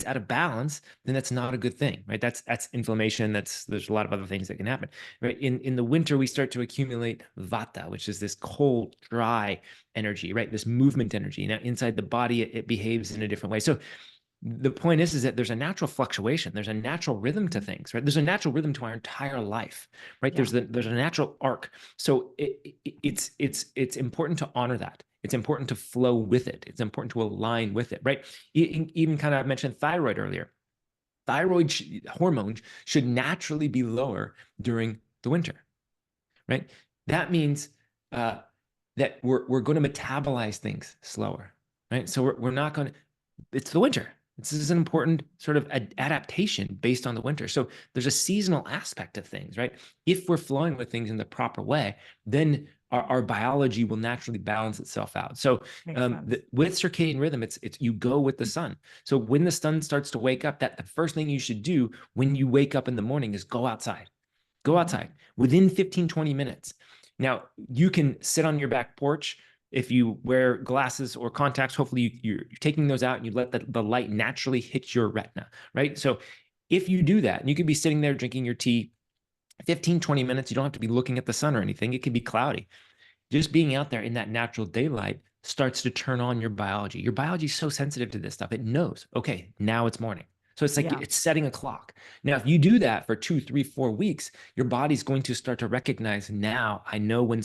out of balance, then that's not a good thing, right? That's inflammation. There's a lot of other things that can happen, right? In the winter, we start to accumulate vata, which is this cold, dry energy, right? This movement energy. Now, inside the body, it behaves in a different way. So the point is that there's a natural fluctuation. There's a natural rhythm to Mhm. things, right? There's a natural rhythm to our entire life, right? Yeah. There's a natural arc. So it's important to honor that. It's important to flow with it. It's important to align with it, right? Even kind of I mentioned thyroid earlier. Thyroid hormones should naturally be lower during the winter, right? That means uh, that we're going to metabolize things slower, right? So we're not going to, it's the winter. This is an important sort of adaptation based on the winter. So there's a seasonal aspect of things, right? If we're flowing with things in the proper way, then our biology will naturally balance itself out. So Makes sense. with circadian rhythm, it's you go with the sun. So when the sun starts to wake up, that the first thing you should do when you wake up in the morning is go outside. Go outside within 15, 20 minutes. Now, you can sit on your back porch. If you wear glasses or contacts, hopefully you're taking those out and you let the light naturally hit your retina, right? So if you do that, and you could be sitting there drinking your tea, 15, 20 minutes, you don't have to be looking at the sun or anything. It could be cloudy. Just being out there in that natural daylight starts to turn on your biology. Your biology is so sensitive to this stuff. It knows, okay, now it's morning. So it's like it's setting a clock. Now, if you do that for 2, 3, 4 weeks, your body's going to start to recognize, now I know when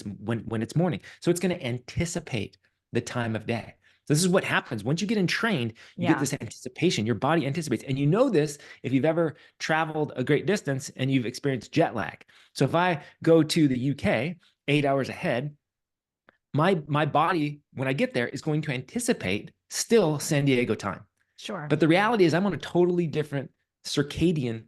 it's morning. So it's going to anticipate the time of day. So this is what happens. Once you get entrained, you get this anticipation. Your body anticipates. And you know this if you've ever traveled a great distance and you've experienced jet lag. So if I go to the UK 8 hours ahead, my body, when I get there, is going to anticipate still San Diego time. Sure. But the reality is I'm on a totally different circadian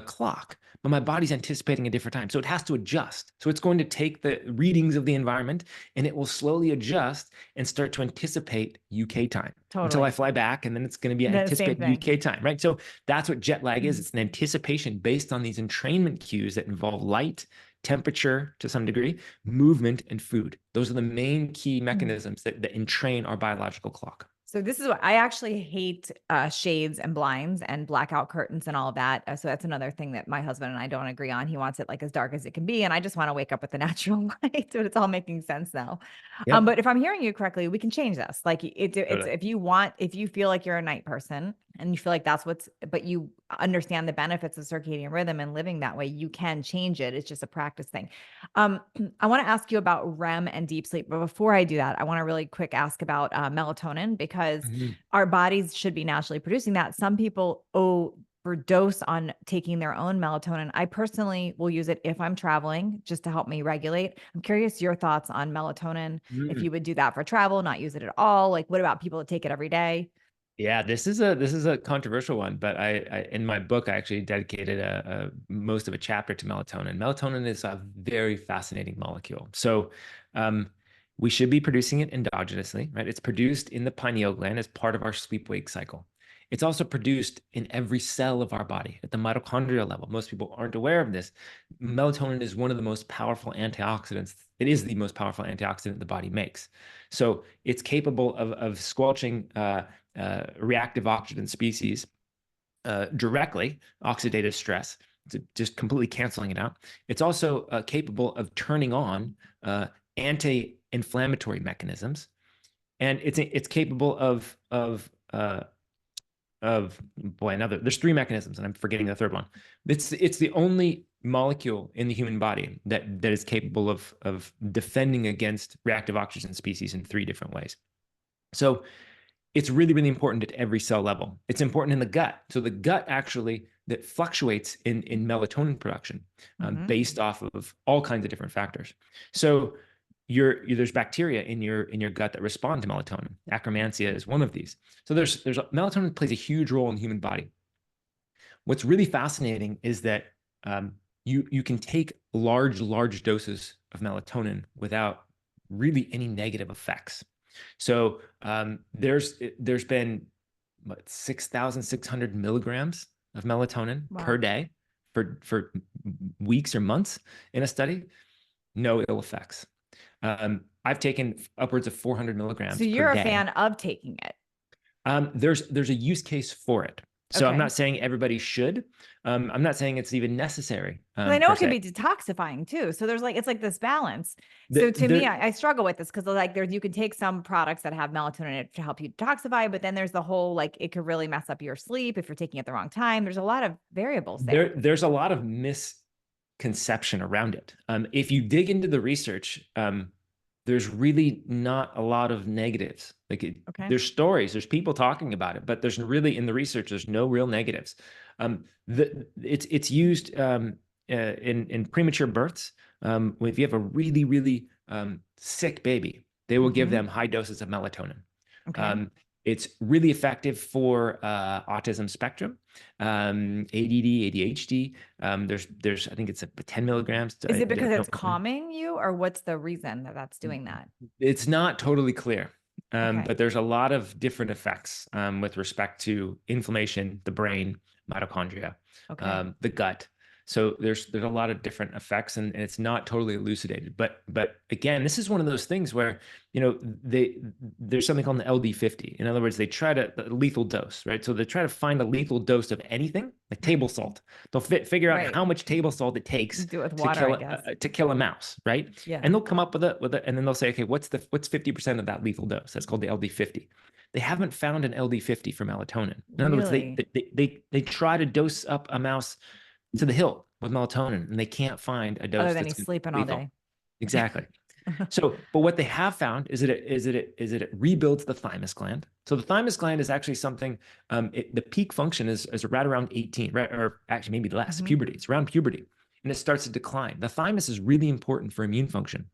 clock, but my body's anticipating a different time. So it has to adjust. So it's going to take the readings of the environment and it will slowly adjust and start to anticipate UK time until I fly back. And then it's going to be anticipate UK time, right? So that's what jet lag is. It's an anticipation based on these entrainment cues that involve light, temperature to some degree, movement, and food. Those are the main key mechanisms that entrain our biological clock. So this is what I actually hate, shades and blinds and blackout curtains and all of that. So that's another thing that my husband and I don't agree on. He wants it like as dark as it can be. And I just want to wake up with the natural light. So it's all making sense now. Yep. But if I'm hearing you correctly, we can change this. Like it's if you feel like you're a night person and you feel like but you understand the benefits of circadian rhythm and living that way, you can change it. It's just a practice thing. I want to ask you about REM and deep sleep. But before I do that, I want to really quick ask about melatonin, because our bodies should be naturally producing that. Some people overdose on taking their own melatonin. I personally will use it if I'm traveling just to help me regulate. I'm curious your thoughts on melatonin. If you would do that for travel, not use it at all. Like, what about people that take it every day? Yeah, this is a controversial one, but I in my book I actually dedicated most of a chapter to melatonin. Melatonin is a very fascinating molecule. So we should be producing it endogenously, right? It's produced in the pineal gland as part of our sleep-wake cycle. It's also produced in every cell of our body at the mitochondrial level. Most people aren't aware of this. Melatonin is one of the most powerful antioxidants. It is the most powerful antioxidant the body makes. So it's capable of squelching reactive oxygen species directly, oxidative stress, just completely canceling it out. It's also capable of turning on anti-inflammatory mechanisms, and it's capable there's 3 mechanisms, and I'm forgetting the third one. It's the only molecule in the human body that is capable of defending against reactive oxygen species in 3 different ways. So it's really, really important at every cell level. It's important in the gut. So the gut actually that fluctuates in melatonin production based off of all kinds of different factors. So there's bacteria in your gut that respond to melatonin. Akkermansia is one of these. So melatonin plays a huge role in the human body. What's really fascinating is that you can take large doses of melatonin without really any negative effects. So there's been 6,600 milligrams of melatonin per day for weeks or months in a study. No ill effects. I've taken upwards of 400 milligrams. So you're per a day. fan of taking it. There's a use case for it. So I'm not saying everybody should. I'm not saying it's even necessary. I know it can be detoxifying too. So it's like this balance. So to me, I struggle with this because you can take some products that have melatonin in it to help you detoxify, but then there's the whole, it could really mess up your sleep if you're taking it at the wrong time. There's a lot of variables there. There's a lot of misconception around it. If you dig into the research, there's really not a lot of negatives. There's stories, there's people talking about it, but there's really, in the research, there's no real negatives. It's used in premature births. If you have a really, really sick baby, they will give them high doses of melatonin. It's really effective for autism spectrum, ADD, ADHD. There's I think it's 10 milligrams. Is it because it's Don't- calming you, or what's the reason that that's doing that? It's not totally clear, Okay. but there's a lot of different effects with respect to inflammation, the brain, mitochondria, Okay. the gut. So there's a lot of different effects, and it's not totally elucidated. But again, this is one of those things where there's something called an LD50. In other words, they try to lethal dose, right? So they try to find a lethal dose of anything, like table salt. They'll figure out Right. how much table salt it takes Do it with to water, I kill guess. to kill a mouse, right? Yeah. And they'll come up with and then they'll say, okay, what's 50% of that lethal dose? That's called the LD50. They haven't found an LD50 for melatonin. In other words, Really? they try to dose up a mouse to the hilt with melatonin, and they can't find a Other dose than that's he's sleeping all lethal. day. Exactly. So, but what they have found is that it rebuilds the thymus gland. So the thymus gland is actually something. The peak function is right around 18, right, or actually maybe less. Mhm. Puberty. It's around puberty, and it starts to decline. The thymus is really important for immune function.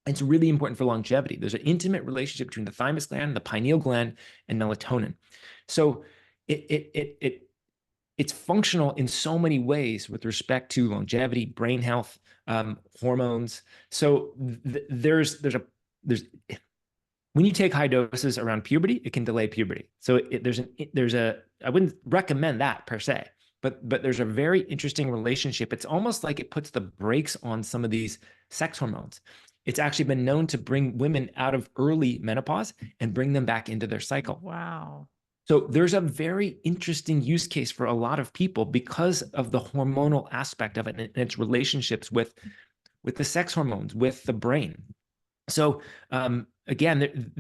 It's really important for longevity. There's an intimate relationship between the thymus gland, the pineal gland, and melatonin. So it's functional in so many ways with respect to longevity, brain health, hormones. So there's when you take high doses around puberty, it can delay puberty. So I wouldn't recommend that per se, but there's a very interesting relationship. It's almost like it puts the brakes on some of these sex hormones. It's actually been known to bring women out of early menopause and bring them back into their cycle. Wow. So there's a very interesting use case for a lot of people because of the hormonal aspect of it and its relationships with the sex hormones, with the brain. So again,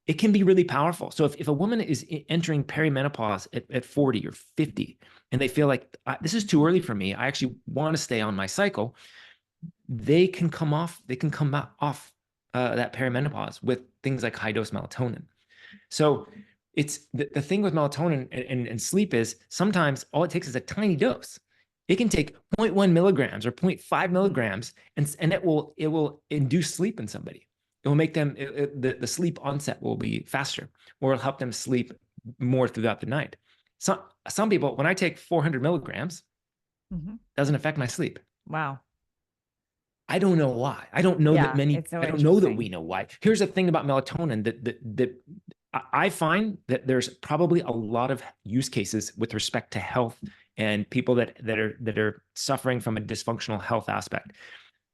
it can be really powerful. So if a woman is entering perimenopause at 40 or 50, and they feel like this is too early for me, I actually want to stay on my cycle, they can come off that perimenopause with things like high dose melatonin. So it's the thing with melatonin and sleep is sometimes all it takes is a tiny dose. It can take 0.1 milligrams or 0.5 milligrams, and it will induce sleep in somebody. It will make them the sleep onset will be faster, or it'll help them sleep more throughout the night. Some people, when I take 400 milligrams, doesn't affect my sleep. Wow. I don't know why. I don't know that Yeah, many. it's so I don't know that we interesting. know why. Here's the thing about melatonin that I find that there's probably a lot of use cases with respect to health and people that are suffering from a dysfunctional health aspect.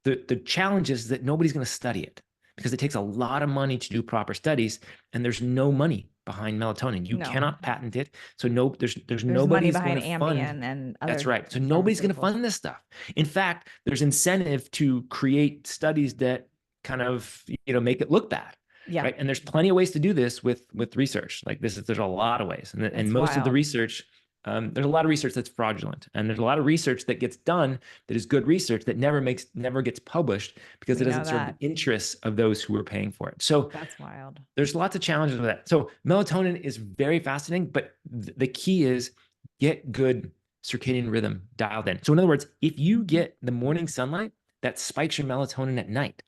The challenge is that nobody's going to study it because it takes a lot of money to do proper studies, and there's no money behind melatonin. You No. cannot patent it. So there's There's money nobody's going behind to fund. Ambien and That's other right. So nobody's going to pharmaceuticals. fund this stuff. In fact, there's incentive to create studies that kind of make it look bad. Yeah. Right. And there's plenty of ways to do this with research. Like there's a lot of ways. And That's most of the wild. research, there's a lot of research that's fraudulent. And there's a lot of research that gets done that is good research that never gets published because We it know doesn't serve that. the interests of those who are paying for it. So That's wild. there's lots of challenges with that. So melatonin is very fascinating, but the key is get good circadian rhythm dialed in. So in other words, if you get the morning sunlight, that spikes your melatonin at night.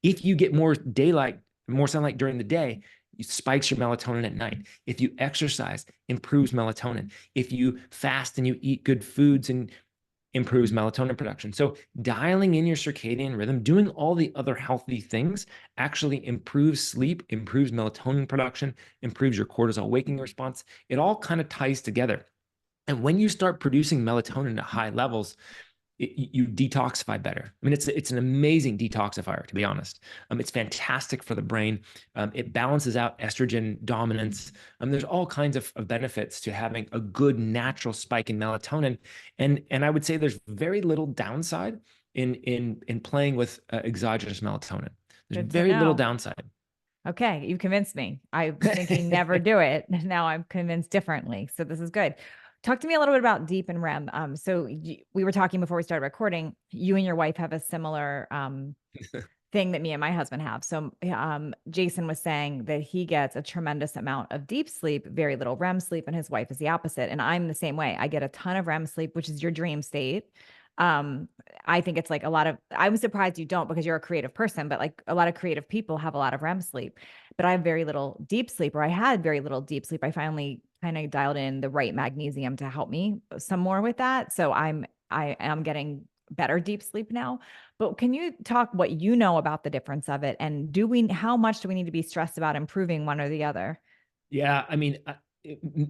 If you get more sunlight during the day, it spikes your melatonin at night. If you exercise, improves melatonin. If you fast and you eat good foods and improves melatonin production. So dialing in your circadian rhythm, doing all the other healthy things actually improves sleep, improves melatonin production, improves your cortisol waking response. It all kind of ties together. And when you start producing melatonin at high levels, you detoxify better. I mean, it's an amazing detoxifier, to be honest. It's fantastic for the brain. It balances out estrogen dominance. There's all kinds of benefits to having a good natural spike in melatonin, and I would say there's very little downside in playing with exogenous melatonin. There's Good to very little know. downside. Okay, you convinced me. I was thinking never do it. Now I'm convinced differently. So this is good. Talk to me a little bit about deep and REM. We were talking before we started recording. You and your wife have a similar thing that me and my husband have. So Jason was saying that he gets a tremendous amount of deep sleep, very little REM sleep, and his wife is the opposite. And I'm the same way. I get a ton of REM sleep, which is your dream state. Um, I think it's like a lot of, I'm surprised you don't because you're a creative person, but like a lot of creative people have a lot of REM sleep, but I have very little deep sleep, or I had very little deep sleep. I finally kind of dialed in the right magnesium to help me some more with that. So I am getting better deep sleep now. But can you talk what you know about the difference of it? And how much do we need to be stressed about improving one or the other? Yeah, I mean,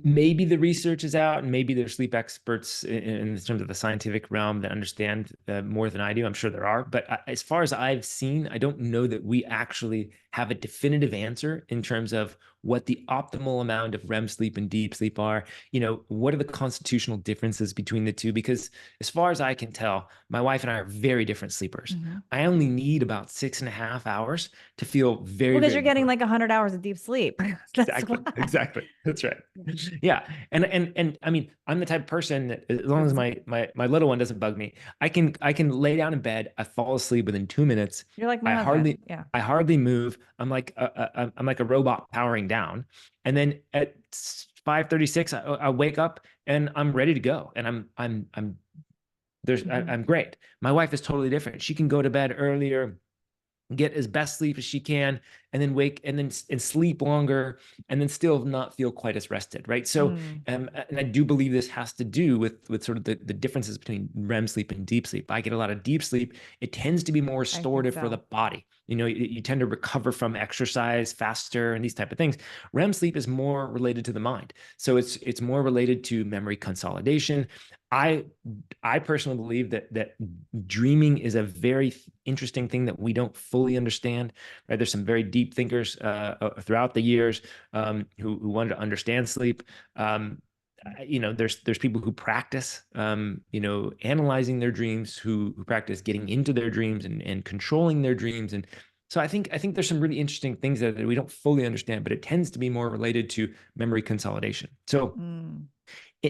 maybe the research is out, and maybe there's sleep experts in terms of the scientific realm that understand more than I do. I'm sure there are, but as far as I've seen, I don't know that we actually have a definitive answer in terms of what the optimal amount of REM sleep and deep sleep are. What are the constitutional differences between the two? Because as far as I can tell, my wife and I are very different sleepers. Mm-hmm. I only need about 6.5 hours to feel very, Well, because very you're getting good. like 100 hours of deep sleep. That's Exactly. why. Exactly. That's right. Yeah. And I mean, I'm the type of person that as long as my little one doesn't bug me, I can lay down in bed, I fall asleep within 2 minutes. You're like my I husband. hardly Yeah. I hardly move. I'm like a robot powering down. And then at 5:36, I wake up and I'm ready to go. And Mhm. I'm great. My wife is totally different. She can go to bed earlier, get as best sleep as she can, and then wake and sleep longer, and then still not feel quite as rested, right? So Mm, and I do believe this has to do with sort of the differences between REM sleep and deep sleep. I get a lot of deep sleep. It tends to be more I think restorative for the so. body. You tend to recover from exercise faster and these type of things. REM sleep is more related to the mind, so it's more related to memory consolidation. I I personally believe that dreaming is a very interesting thing that we don't fully understand. Right? There's some very deep thinkers throughout the years who wanted to understand sleep. There's people who practice analyzing their dreams, who practice getting into their dreams and controlling their dreams. And so I think there's some really interesting things that we don't fully understand, but it tends to be more related to memory consolidation. So Mm.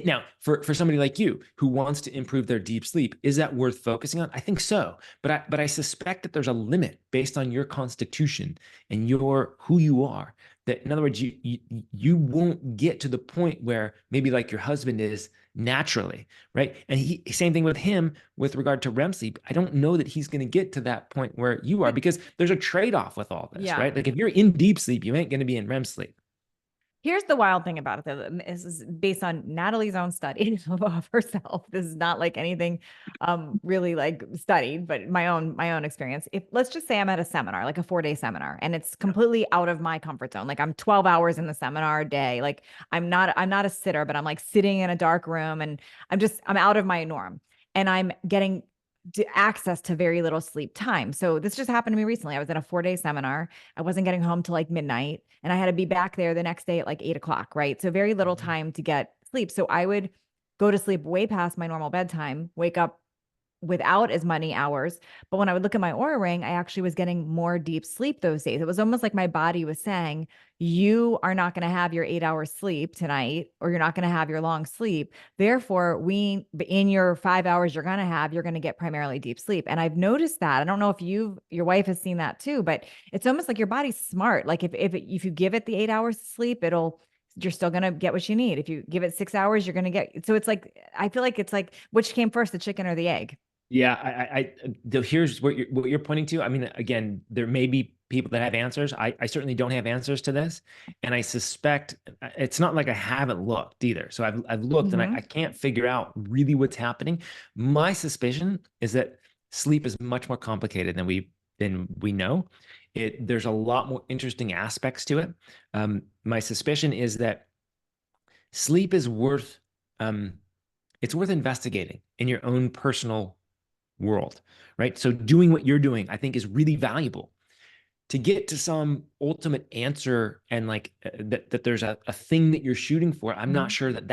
now, for somebody like you who wants to improve their deep sleep, is that worth focusing on? I think so, but I suspect that there's a limit based on your constitution and your who you are. That in other words, you won't get to the point where maybe like your husband is naturally, right? And same thing with him with regard to REM sleep. I don't know that he's going to get to that point where you are But because there's a trade-off with all this, yeah, right? Like if you're in deep sleep, you ain't going to be in REM sleep. here's the wild thing about it, though. This is based on Natalie's own study of herself. This is not like anything really like studied, but my own experience. If let's just say I'm at a seminar, like a 4-day seminar, and it's completely out of my comfort zone. Like I'm 12 hours in the seminar a day. Like I'm not a sitter, but I'm like sitting in a dark room and I'm out of my norm. And I'm getting access to very little sleep time. So this just happened to me recently. I was in a 4-day seminar. I wasn't getting home till like midnight, and I had to be back there the next day at like 8 o'clock, right? So very little Mhm. time to get sleep. So I would go to sleep way past my normal bedtime, wake up without as many hours. But when I would look at my aura ring, I actually was getting more deep sleep those days. It was almost like my body was saying, you are not going to have your 8 hours sleep tonight, or you're not going to have your long sleep. Therefore, in your 5 hours you're going to get primarily deep sleep. And I've noticed that. I don't know if your wife has seen that too, but it's almost like your body's smart. Like if you give it the 8 hours to sleep, you're still going to get what you need. If you give it 6 hours, you're going to get, so it's like, I feel like it's like, which came first, the chicken or the egg? Yeah, here's what you're pointing to. I mean, again, there may be people that have answers. I certainly don't have answers to this, and I suspect it's not like I haven't looked either. So I've looked and I Mhm. can't figure out really what's happening. My suspicion is that sleep is much more complicated than we know. There's a lot more interesting aspects to it. My suspicion is that sleep is worth um, it's worth investigating in your own personal world, right? So doing what you're doing, I think, is really valuable to get to some ultimate answer and like that there's a thing that you're shooting for. I'm not Mhm. sure that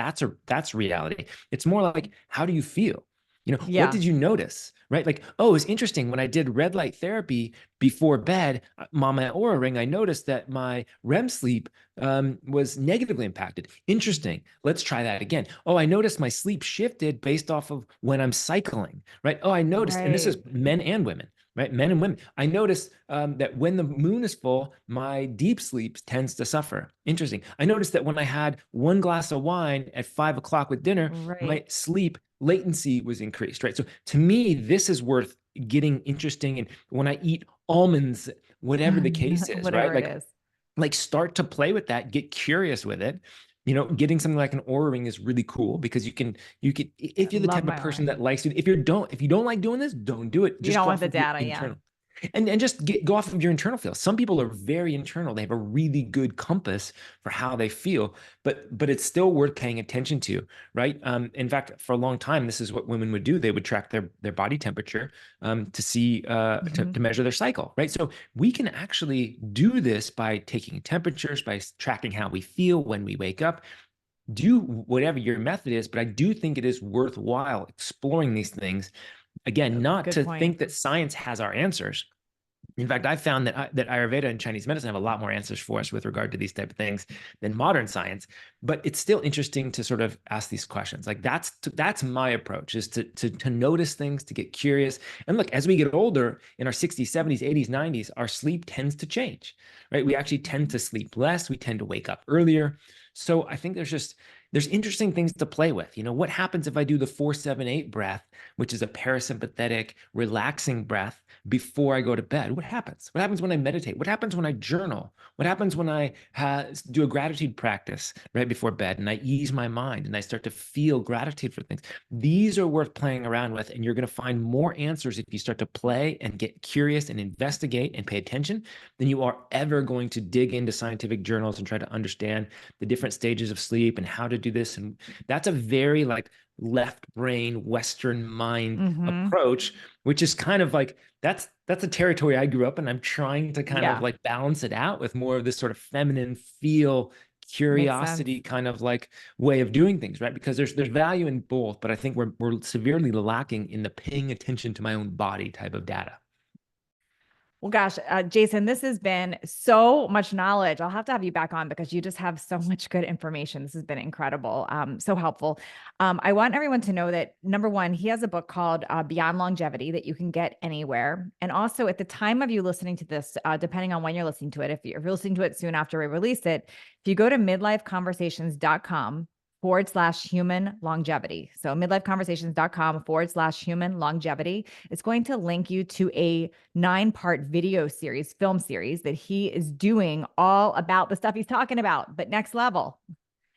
that's reality. It's more like, how do you feel? What Yeah. did you notice? Right? Like, oh, it's interesting. When I did red light therapy before bed, on my aura ring, I noticed that my REM sleep was negatively impacted. Interesting. Let's try that again. Oh, I noticed my sleep shifted based off of when I'm cycling. Right? Oh, I noticed, and this is Right. men and women, right? Men and women. I noticed that when the moon is full, my deep sleep tends to suffer. Interesting. I noticed that when I had one glass of wine at 5 o'clock with dinner, my Right. sleep latency was increased, right? So to me, this is worth getting interesting. And when I eat almonds, whatever the case is, right? Whatever it is. Like start to play with that, get curious with it. Getting something like an Oura ring is really cool because you can I if you're the love type of my person ring. that likes it, if you don't like doing this, don't do it. You Just don't go want off the of your data. Yeah. internal and just go off of your internal feel. Some people are very internal. They have a really good compass for how they feel, but it's still worth paying attention to, right? In fact, for a long time, this is what women would do. They would track their body temperature to see Mhm. to measure their cycle, right? So we can actually do this by taking temperatures, by tracking how we feel when we wake up. Do whatever your method is, but I do think it is worthwhile exploring these things. Again, not Good to point. think that science has our answers. In fact, I found that Ayurveda and Chinese medicine have a lot more answers for us with regard to these type of things than modern science. But it's still interesting to sort of ask these questions. Like that's my approach, is to notice things, to get curious. And look, as we get older, in our 60s, 70s, 80s, 90s, our sleep tends to change, right? We actually tend to sleep less. We tend to wake up earlier. So I think there's interesting things to play with. What happens if I do the 4-7-8 breath, which is a parasympathetic, relaxing breath before I go to bed? What happens? What happens when I meditate? What happens when I journal? What happens when I do a gratitude practice right before bed and I ease my mind and I start to feel gratitude for things? These are worth playing around with, and you're going to find more answers if you start to play and get curious and investigate and pay attention than you are ever going to dig into scientific journals and try to understand the different stages of sleep and how to do this. And that's a very like left brain, Western mind Hmm. approach, which is kind of like that's a territory I grew up in. I'm trying to kind of Yeah. like balance it out with more of this sort of feminine feel, Makes sense. curiosity kind of like way of doing things, right? Because there's value in both, but I think we're severely lacking in the paying attention to my own body type of data. Well, gosh, Jason, this has been so much knowledge. I'll have to have you back on because you just have so much good information. This has been incredible, so helpful. I want everyone to know that number one, he has a book called Beyond Longevity that you can get anywhere. And also, at the time of you listening to this, depending on when you're listening to it, if you're listening to it soon after we release it, if you go to midlifeconversations.com/human longevity. So midlifeconversations.com/human longevity. It's going to link you to a 9-part video series, film series that he is doing all about the stuff he's talking about, but next level.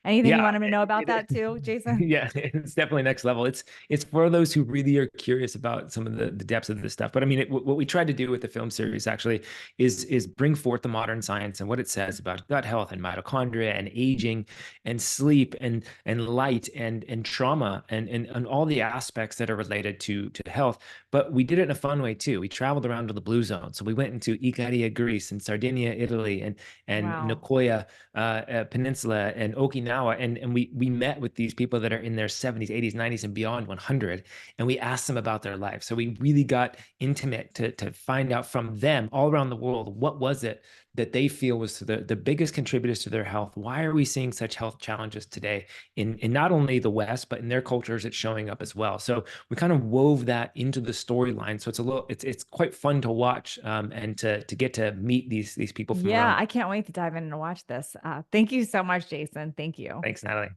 Anything you Yeah, want him to know about that too, Jason? yeah, it's definitely next level. It's for those who really are curious about some of the depths of this stuff. But I mean, what we tried to do with the film series actually is bring forth the modern science and what it says about gut health and mitochondria and aging and sleep and light and trauma and all the aspects that are related to health. But we did it in a fun way too. We traveled around to the blue zone, so we went into Icaria, Greece, and Sardinia, Italy, and Wow. Nicoya Peninsula and Okinawa, and we met with these people that are in their 70s, 80s, 90s, and beyond 100, and we asked them about their life. So we really got intimate to find out from them all around the world, what was it that they feel was the biggest contributors to their health. Why are we seeing such health challenges today in not only the West, but in their cultures? It's showing up as well. So we kind of wove that into the storyline. So it's quite fun to watch, and to get to meet these people from Yeah, around. I can't wait to dive in and watch this. Thank you so much, Jason. Thank you. Thanks, Natalie.